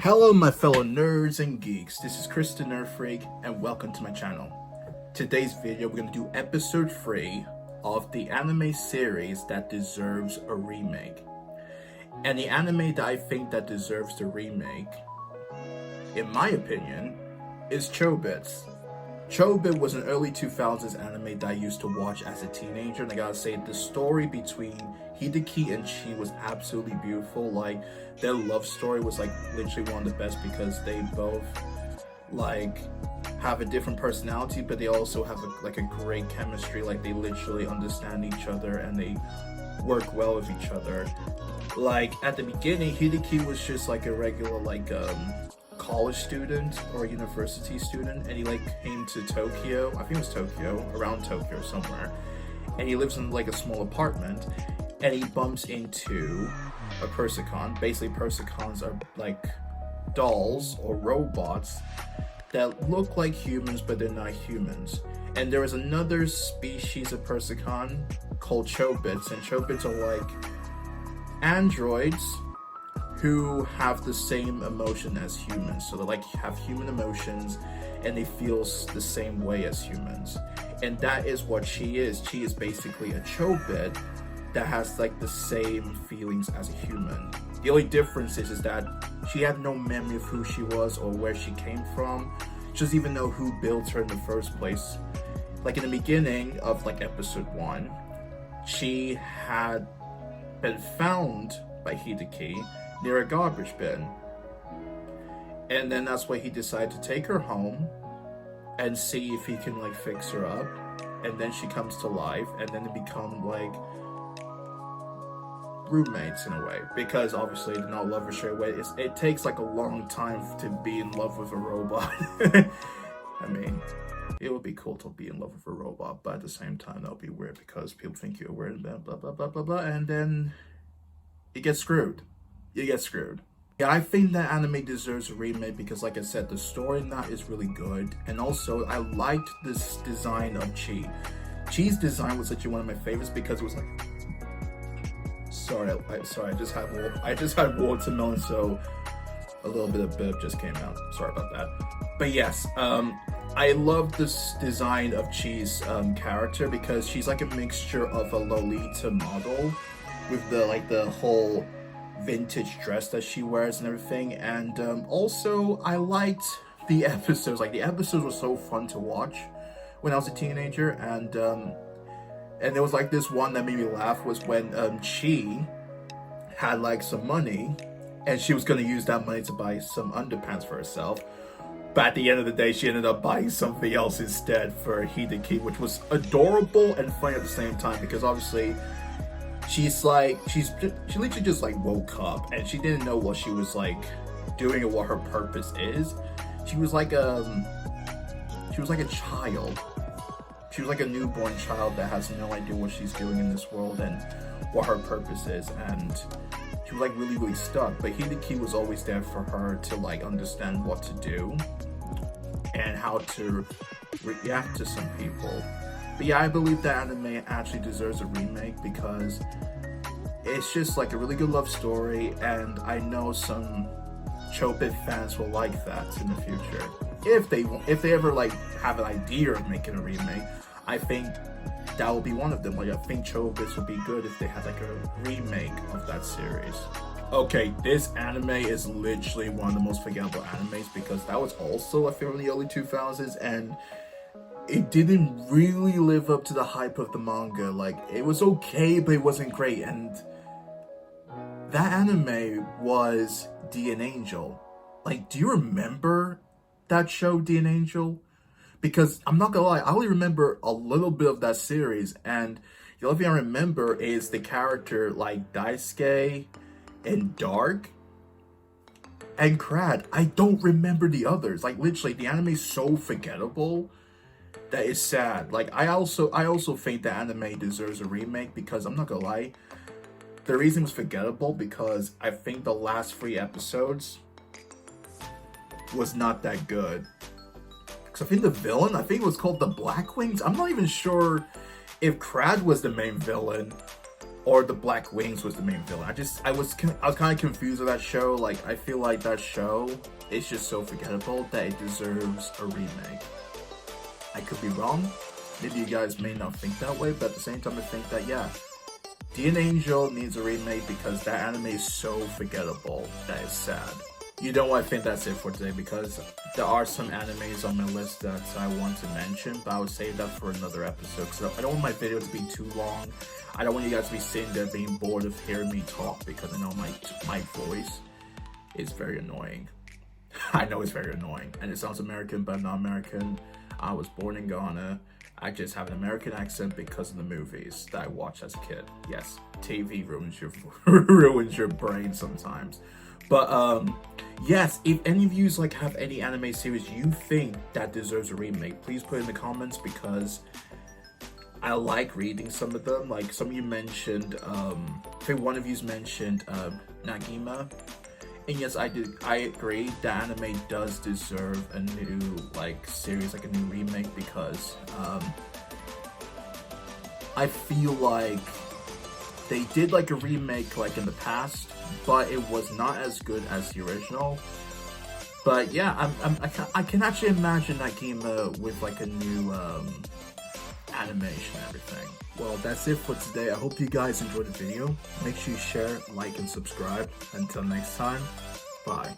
Hello my fellow nerds and geeks, this is Chris the Nerd Freak and welcome to my channel. Today's video we're going to do episode 3 of the anime series that deserves a remake. And the anime that I think that deserves the remake, in my opinion, is Chobits. Chobit was an early 2000s anime that I used to watch as a teenager, and I gotta say the story between Hideki and Chi was absolutely beautiful. Like, their love story was like literally one of the best because they both like have a different personality, but they also have a great chemistry. Like, they literally understand each other and they work well with each other. Like, at the beginning, Hideki was just like a regular college student or university student, and he came to Tokyo. I think it was Tokyo, around Tokyo somewhere, and he lives in like a small apartment, and he bumps into a Persicon. Basically, Persicons are like dolls or robots that look like humans, but they're not humans. And there is another species of Persicon called Chobits, and Chobits are like androids who have the same emotion as humans. So they have human emotions and they feel the same way as humans. And that is what she is. She is basically a Chobit that has like the same feelings as a human. The only difference is that she had no memory of who she was or where she came from. She doesn't even know who built her in the first place. Like, in the beginning of like episode 1, she had been found by Hideki near a garbage bin, and then that's why he decided to take her home and see if he can like fix her up, and then she comes to life, and then they become like roommates in a way, because obviously they're not lovers straight away. It takes like a long time to be in love with a robot. I mean, it would be cool to be in love with a robot, but at the same time that would be weird because people think you're weird and blah blah blah blah blah, and then you get screwed. Yeah, I think that anime deserves a remake because, like I said, the story in that is really good, and also I liked this design of Chi. Chi's design was actually one of my favorites because it was like, sorry, I just had watermelon, so a little bit of bib just came out. Sorry about that. But yes, I love this design of Chi's character because she's like a mixture of a Lolita model with the whole vintage dress that she wears and everything. And also I liked the episodes. Like, the episodes were so fun to watch when I was a teenager, and there was like this one that made me laugh was when Chi had like some money and she was going to use that money to buy some underpants for herself, but at the end of the day she ended up buying something else instead for Hideki, which was adorable and funny at the same time because obviously she literally just like woke up and she didn't know what she was like doing or what her purpose is. She was like a child. She was like a newborn child that has no idea what she's doing in this world and what her purpose is, and she was like really stuck. But Hideki was always there for her to like understand what to do and how to react to some people. But yeah, I believe that anime actually deserves a remake because it's just like a really good love story, and I know some Chobit fans will like that in the future. If they ever like have an idea of making a remake, I think that will be one of them. Like, I think Chobits would be good if they had like a remake of that series. Okay, this anime is literally one of the most forgettable animes because that was also a film in the early 2000s, and it didn't really live up to the hype of the manga. Like, it was okay, but it wasn't great. And that anime was D&A Angel. Like, do you remember that show, D&A Angel? Because I'm not gonna lie, I only remember a little bit of that series, and the only thing I remember is the character like Daisuke and Dark and Crad. I don't remember the others. Like, literally, the anime is so forgettable that is sad. Like, I also think that anime deserves a remake because I'm not gonna lie, the reason it was forgettable because I think the last 3 episodes was not that good. Because I think the villain, I think it was called the Black Wings. I'm not even sure if Crad was the main villain or the Black Wings was the main villain. I was kind of confused with that show. Like, I feel like that show is just so forgettable that it deserves a remake. I could be wrong. Maybe you guys may not think that way, but at the same time I think that, yeah, Dean Angel needs a remake because that anime is so forgettable that it's sad. You know what, I think that's it for today because there are some animes on my list that I want to mention, but I would save that for another episode because I don't want my video to be too long. I don't want you guys to be sitting there being bored of hearing me talk because I know my voice is very annoying. I know it's very annoying and it sounds American, but I'm not American. I was born in Ghana. I just have an American accent because of the movies that I watched as a kid. Yes, TV ruins your brain sometimes. But yes, if any of you like have any anime series you think that deserves a remake, please put it in the comments because I like reading some of them. Like some of you mentioned, I think one of you mentioned Nagima. And yes, I agree, the anime does deserve a new series, like a new remake, because I feel like they did like a remake in the past, but it was not as good as the original. But yeah, I can actually imagine Nagima with like a new animation and everything. Well, that's it for today. I hope you guys enjoyed the video. Make sure you share, like, and subscribe. Until next time, bye.